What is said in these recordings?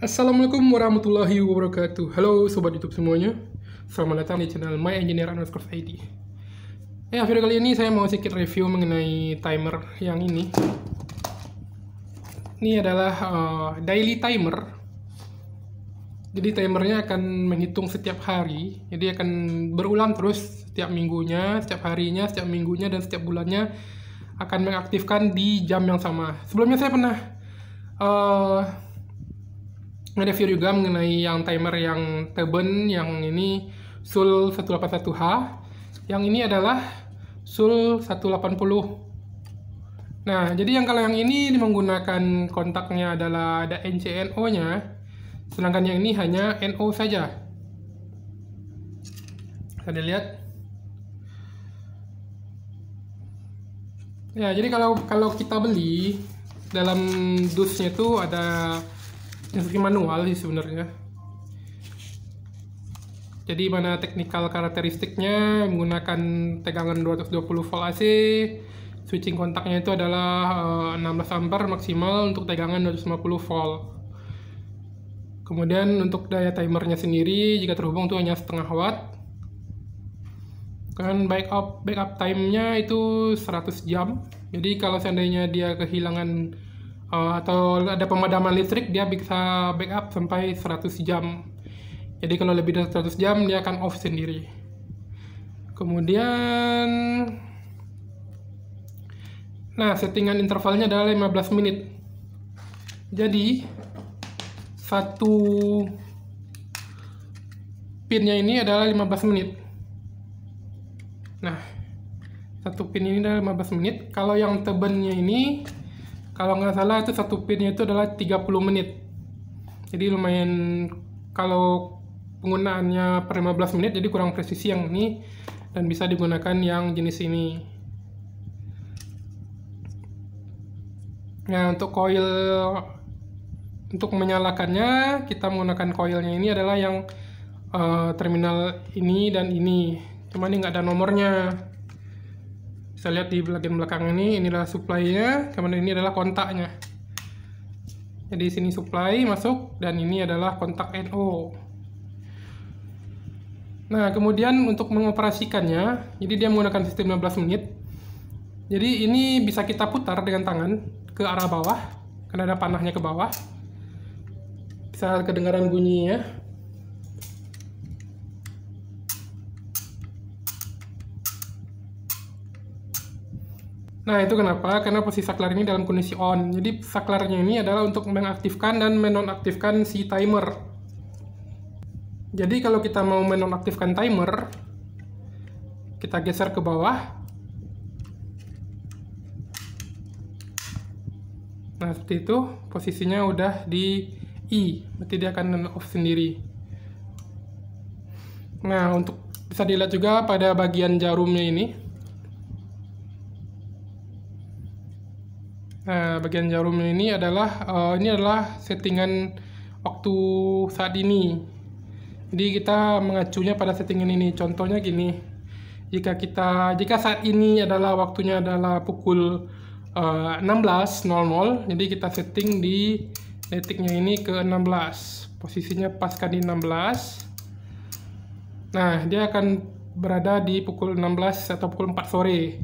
Assalamualaikum warahmatullahi wabarakatuh. Halo sobat YouTube semuanya. Selamat datang di channel My Engineer _ ID. Ya, video kali ini saya mau sedikit review mengenai timer yang ini. Ini adalah daily timer. Jadi timernya akan menghitung setiap hari. Jadi akan berulang terus setiap minggunya, setiap harinya, setiap minggunya, dan setiap bulannya akan mengaktifkan di jam yang sama. Sebelumnya saya pernah nge-review juga mengenai yang timer yang Teben, yang ini SUL 181H, yang ini adalah SUL 180. Nah, jadi kalau yang ini menggunakan kontaknya adalah ada NCNO-nya, sedangkan yang ini hanya NO saja. Bisa dilihat. Ya, jadi kalau kita beli, dalam dusnya itu ada instruksi manual sih sebenarnya. Jadi mana technical karakteristiknya menggunakan tegangan 220 volt AC, switching kontaknya itu adalah 16 ampere maksimal untuk tegangan 250 volt. Kemudian untuk daya timernya sendiri jika terhubung itu hanya setengah watt. Kan backup time-nya itu 100 jam. Jadi kalau seandainya dia kehilangan atau ada pemadaman listrik, dia bisa backup sampai 100 jam. Jadi kalau lebih dari 100 jam dia akan off sendiri. Kemudian settingan intervalnya adalah 15 menit. Jadi satu pinnya ini adalah 15 menit. Nah, satu pin ini adalah 15 menit. Kalau yang Tebennya ini, kalau nggak salah itu satu pinnya itu adalah 30 menit. Jadi lumayan, kalau penggunaannya per 15 menit, jadi kurang presisi yang ini, dan bisa digunakan yang jenis ini. Nah, untuk coil, untuk menyalakannya, kita menggunakan coilnya ini adalah yang terminal ini dan ini. Cuma ini nggak ada nomornya. Bisa lihat di bagian belakang ini adalah supply-nya, kemudian ini adalah kontaknya. Jadi sini supply masuk, dan ini adalah kontak NO. Nah, kemudian untuk mengoperasikannya, jadi dia menggunakan sistem 15 menit. Jadi ini bisa kita putar dengan tangan ke arah bawah, karena ada panahnya ke bawah. Bisa kedengaran bunyinya. Nah, itu kenapa? Karena posisi saklar ini dalam kondisi on. Jadi saklarnya ini adalah untuk mengaktifkan dan menonaktifkan si timer. Jadi kalau kita mau menonaktifkan timer, kita geser ke bawah. Nah, seperti itu. Posisinya udah di I, berarti dia akan off sendiri. Nah, untuk bisa dilihat juga pada bagian jarumnya ini. Nah, bagian jarumnya ini adalah settingan waktu saat ini. Jadi kita mengacunya pada settingan ini. Contohnya gini, jika saat ini adalah waktunya adalah pukul 16.00, jadi kita setting di detiknya ini ke 16. Posisinya paskan di 16. Nah, dia akan berada di pukul 16 atau pukul 4 sore.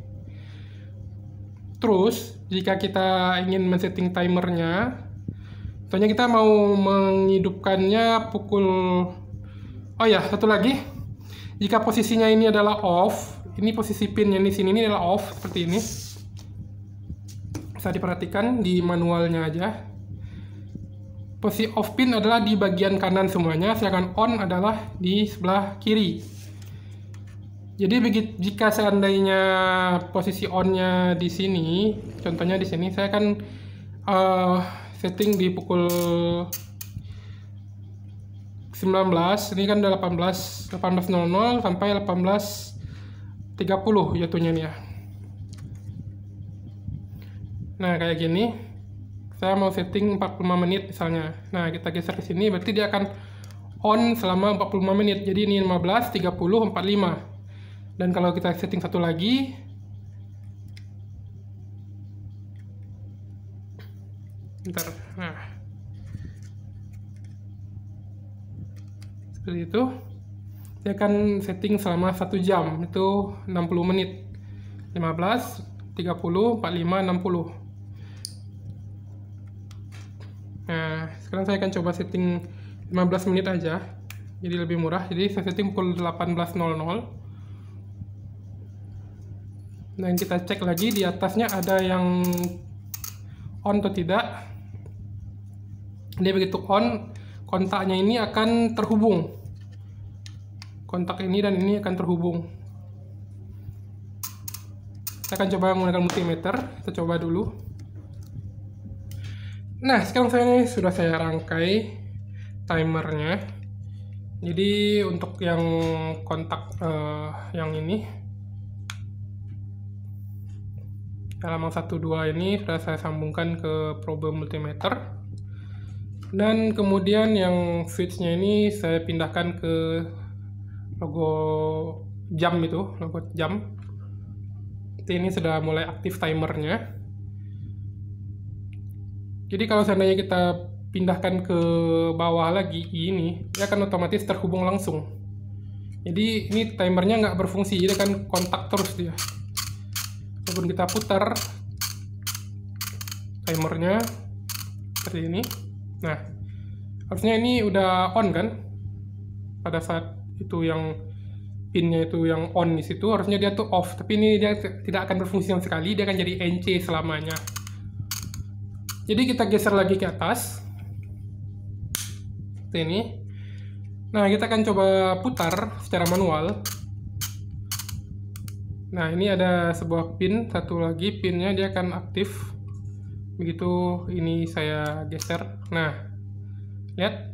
Terus, jika kita ingin men-setting timernya, contohnya kita mau menghidupkannya pukul... Oh ya, satu lagi. Jika posisinya ini adalah off, ini posisi pinnya di sini ini adalah off, seperti ini. Bisa diperhatikan di manualnya aja. Posisi off pin adalah di bagian kanan semuanya, sedangkan on adalah di sebelah kiri. Jadi jika seandainya posisi on-nya di sini, contohnya di sini, saya akan setting di pukul 19, ini kan udah 18.00 sampai 18.30 jatuhnya nih ya. Nah, kayak gini. Saya mau setting 45 menit misalnya. Nah, kita geser ke sini, berarti dia akan on selama 45 menit. Jadi ini 15, 30, 45. Dan kalau kita setting satu lagi, bentar. Nah, seperti itu. Dia akan setting selama 1 jam, itu 60 menit. 15, 30, 45, 60. Nah, sekarang saya akan coba setting 15 menit aja. Jadi lebih murah. Jadi saya setting pukul 18.00. Dan kita cek lagi di atasnya ada yang on atau tidak. Dia begitu on, kontaknya ini akan terhubung. Kontak ini dan ini akan terhubung. Kita akan coba menggunakan multimeter. Kita coba dulu. Nah, sekarang sudah saya rangkai timernya. Jadi untuk yang kontak yang ini, halaman 1-2 ini sudah saya sambungkan ke probe multimeter. Dan kemudian yang switch-nya ini saya pindahkan ke logo jam itu, logo jam. Ini sudah mulai aktif timernya. Jadi kalau seandainya kita pindahkan ke bawah lagi ini, dia akan otomatis terhubung langsung. Jadi ini timernya nggak berfungsi, jadi akan kontak terus dia. Walaupun kita putar timernya seperti ini. Nah, harusnya ini udah on kan? Pada saat itu yang pinnya itu yang on di situ, harusnya dia tuh off. Tapi ini dia tidak akan berfungsi sama sekali, dia akan jadi NC selamanya. Jadi kita geser lagi ke atas. Seperti ini. Nah, kita akan coba putar secara manual. Nah, ini ada sebuah pin, satu lagi pinnya dia akan aktif. Begitu ini saya geser. Nah, lihat.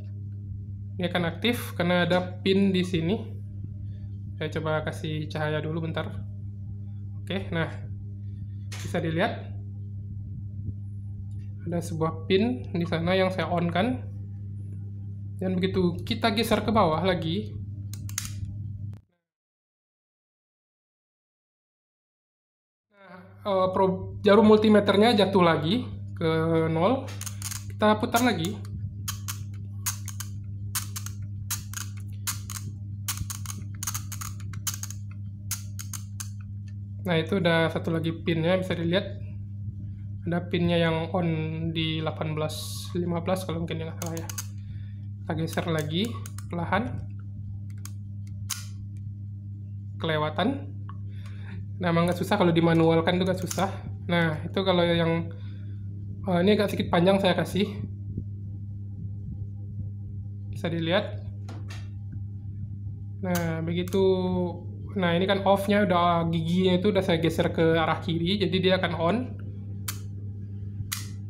Ini akan aktif karena ada pin di sini. Saya coba kasih cahaya dulu bentar. Oke, nah. Bisa dilihat. Ada sebuah pin di sana yang saya on kan. Dan begitu kita geser ke bawah lagi, jarum multimeternya jatuh lagi ke 0. Kita putar lagi. Nah, itu udah satu lagi pinnya, bisa dilihat. Ada pinnya yang on di 18.15 kalau mungkin nggak salah ya. Kita geser lagi, perlahan. Kelewatan. Nah, emang nggak susah kalau dimanualkan itu nggak susah. Nah, itu kalau yang ini agak sedikit panjang saya kasih. Bisa dilihat. Nah, begitu. Nah, ini kan off-nya udah, giginya itu udah saya geser ke arah kiri, jadi dia akan on.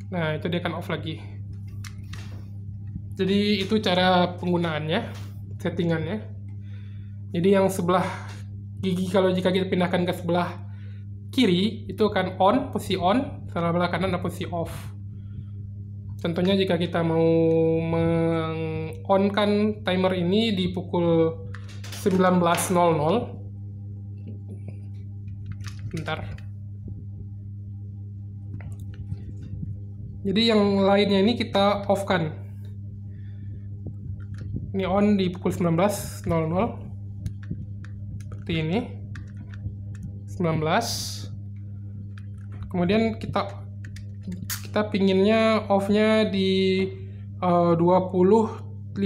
Nah, itu dia akan off lagi. Jadi itu cara penggunaannya, settingannya. Jadi yang sebelah gigi kalau jika kita pindahkan ke sebelah kiri itu akan on, posisi on, sebelah kanan ada posisi off. Contohnya jika kita mau meng-on-kan timer ini di pukul 19.00. Bentar. Jadi yang lainnya ini kita off kan. Ini on di pukul 19.00. Seperti ini. 19. Kemudian kita pinginnya off-nya di 20.15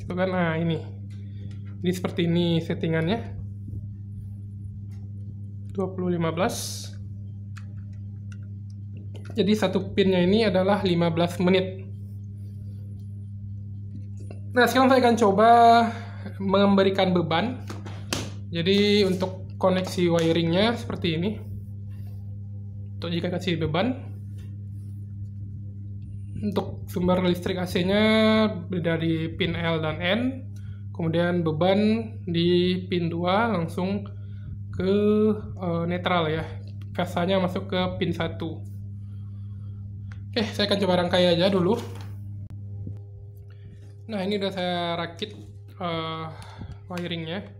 gitu kan. Nah, ini. Jadi seperti ini settingannya. 20.15. Jadi satu pinnya ini adalah 15 menit. Nah, sekarang saya akan coba memberikan beban. Jadi untuk koneksi wiringnya seperti ini. Untuk jika kasih beban. Untuk sumber listrik AC-nya dari pin L dan N. Kemudian beban di pin 2 langsung ke netral ya. Kasanya masuk ke pin 1. Oke, saya akan coba rangkai aja dulu. Nah, ini udah saya rakit wiringnya.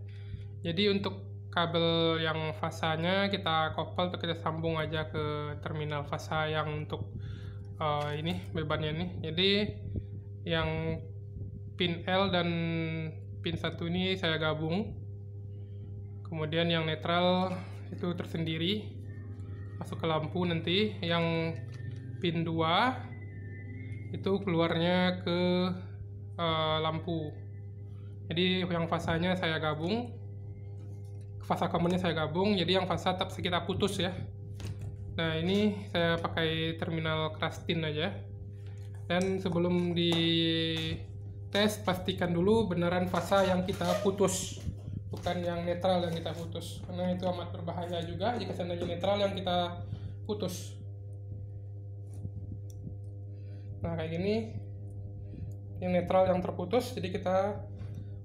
Jadi untuk kabel yang fasanya kita couple atau kita sambung aja ke terminal fasa yang untuk ini bebannya nih. Jadi yang pin L dan pin 1 ini saya gabung. Kemudian yang netral itu tersendiri masuk ke lampu nanti. Yang pin 2 itu keluarnya ke lampu. Jadi yang fasanya saya gabung, fasa common-nya saya gabung, jadi yang fasa tetap kita putus ya. Nah, ini saya pakai terminal Krustin aja. Dan sebelum di tes, pastikan dulu beneran fasa yang kita putus, bukan yang netral yang kita putus, karena itu amat berbahaya juga jika seandainya netral yang kita putus. Nah, kayak gini, yang netral yang terputus, jadi kita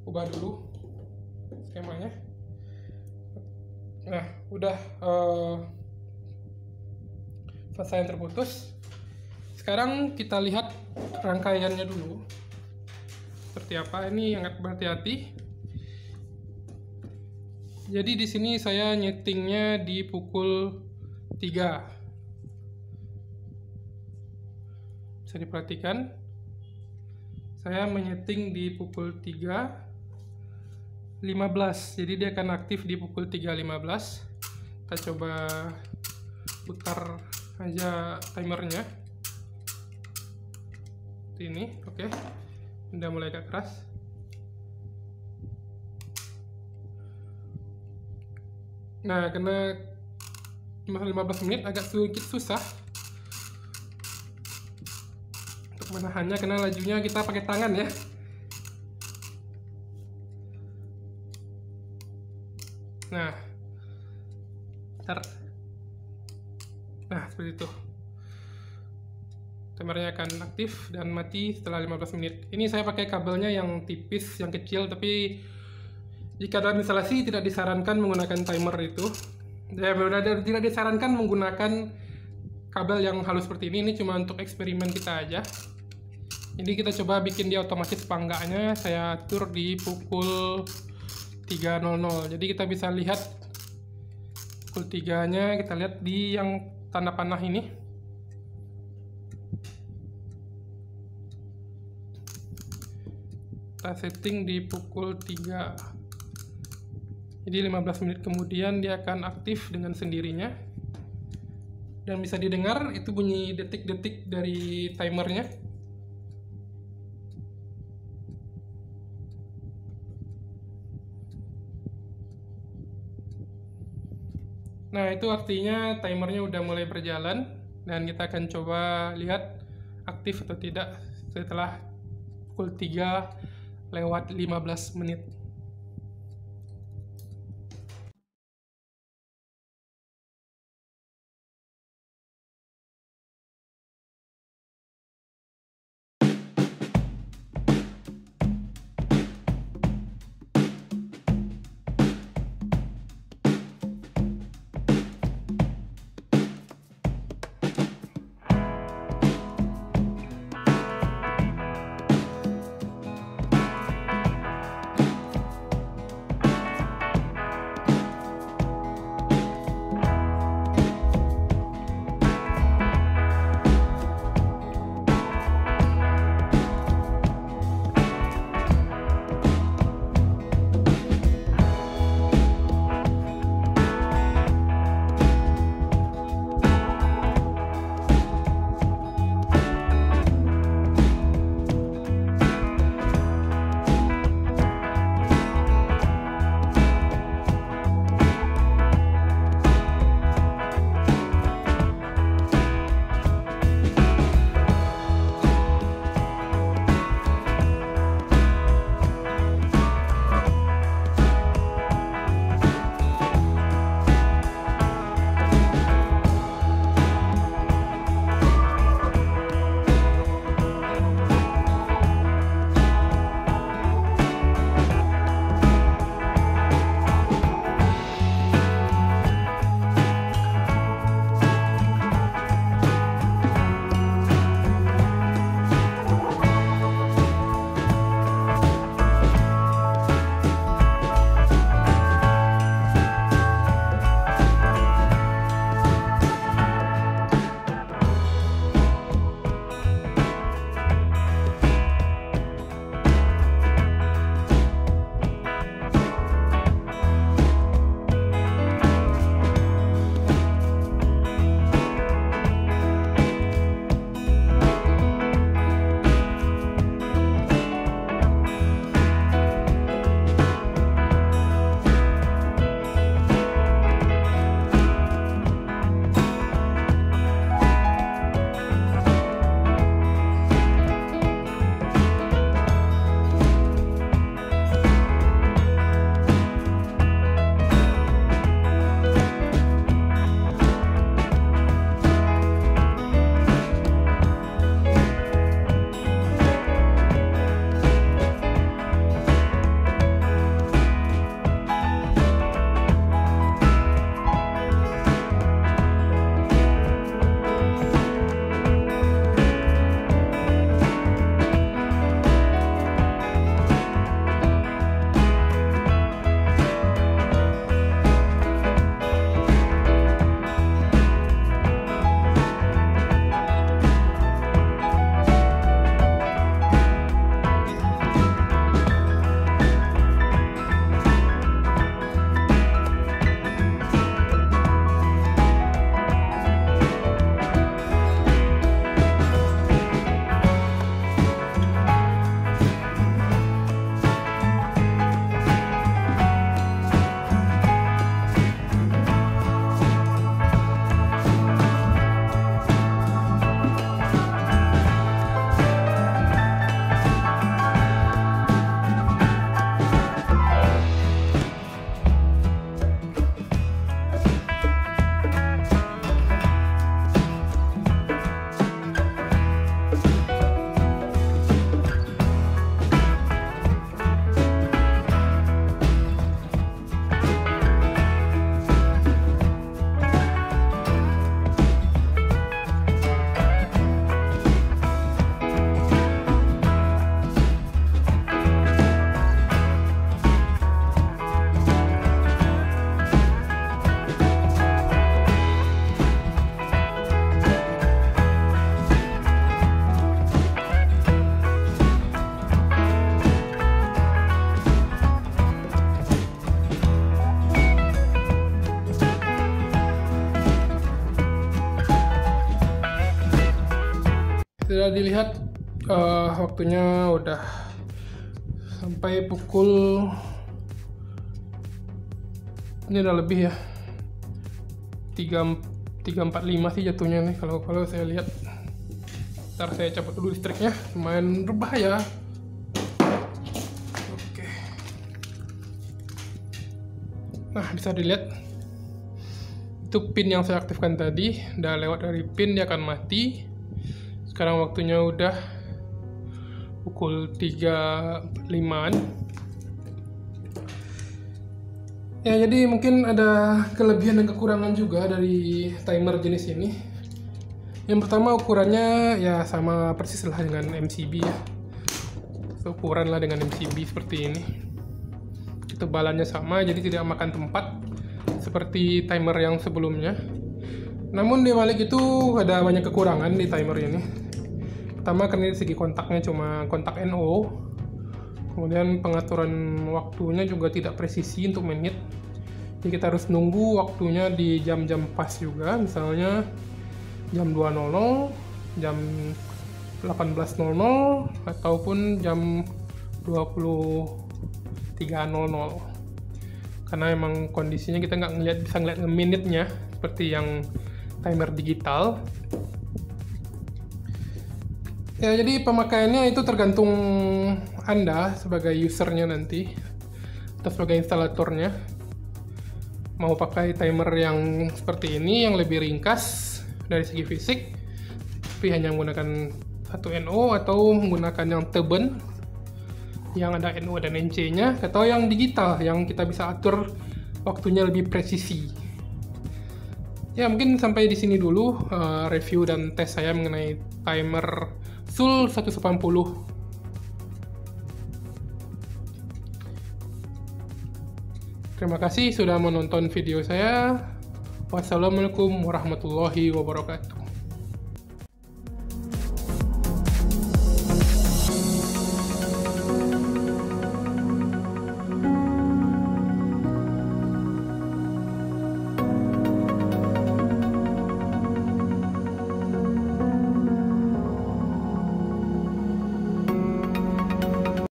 ubah dulu skemanya. Nah, udah fasa yang terputus. Sekarang kita lihat rangkaiannya dulu seperti apa. Ini sangat berhati-hati. Jadi di sini saya nyetingnya di pukul 3. Bisa diperhatikan. Saya menyeting di pukul 3.15. Jadi dia akan aktif di pukul 3.15. Kita coba putar aja timernya. Seperti ini, oke. Udah mulai agak keras. Nah, karena cuma 15 menit agak sedikit susah untuk menahannya, karena lajunya kita pakai tangan ya. Nah, seperti itu. Timernya akan aktif dan mati setelah 15 menit. Ini saya pakai kabelnya yang tipis, yang kecil, tapi jika dalam instalasi tidak disarankan menggunakan timer itu. Tidak disarankan menggunakan kabel yang halus seperti ini. Ini cuma untuk eksperimen kita aja. Jadi kita coba bikin dia otomatis apa enggaknya. Saya atur di pukul 3.00. Jadi kita bisa lihat pukul 3-nya, kita lihat di yang tanda panah ini. Kita setting di pukul 3. Jadi 15 menit kemudian dia akan aktif dengan sendirinya. Dan bisa didengar itu bunyi detik-detik dari timernya. Nah, itu artinya timernya udah mulai berjalan. Dan kita akan coba lihat aktif atau tidak setelah pukul 3:15 menit. dilihat waktunya udah sampai pukul, ini udah lebih ya, 3.45 sih jatuhnya nih kalau saya lihat. Ntar saya cabut dulu listriknya, lumayan berbahaya. Oke. Nah, bisa dilihat itu pin yang saya aktifkan tadi udah lewat dari pin, dia akan mati. Sekarang waktunya udah pukul 3.45-an. Ya, jadi mungkin ada kelebihan dan kekurangan juga dari timer jenis ini. Yang pertama, ukurannya ya sama persis lah dengan MCB ya. Ukuran lah dengan MCB seperti ini. Ketebalannya sama, jadi tidak makan tempat seperti timer yang sebelumnya. Namun di balik itu ada banyak kekurangan di timer ini. Pertama, karena dari segi kontaknya cuma kontak NO. Kemudian pengaturan waktunya juga tidak presisi untuk menit. Jadi kita harus nunggu waktunya di jam-jam pas juga, misalnya jam 2.00, jam 18.00, ataupun jam 23.00. Karena emang kondisinya kita nggak bisa ngeliat menitnya seperti yang timer digital. Ya, jadi pemakaiannya itu tergantung Anda sebagai usernya nanti atau sebagai instalatornya. Mau pakai timer yang seperti ini yang lebih ringkas dari segi fisik, tapi hanya menggunakan satu NO, atau menggunakan yang Teben yang ada NO dan NC-nya, atau yang digital yang kita bisa atur waktunya lebih presisi. Ya, mungkin sampai di sini dulu review dan tes saya mengenai timer SUL 180. Terima kasih sudah menonton video saya. Wassalamualaikum warahmatullahi wabarakatuh.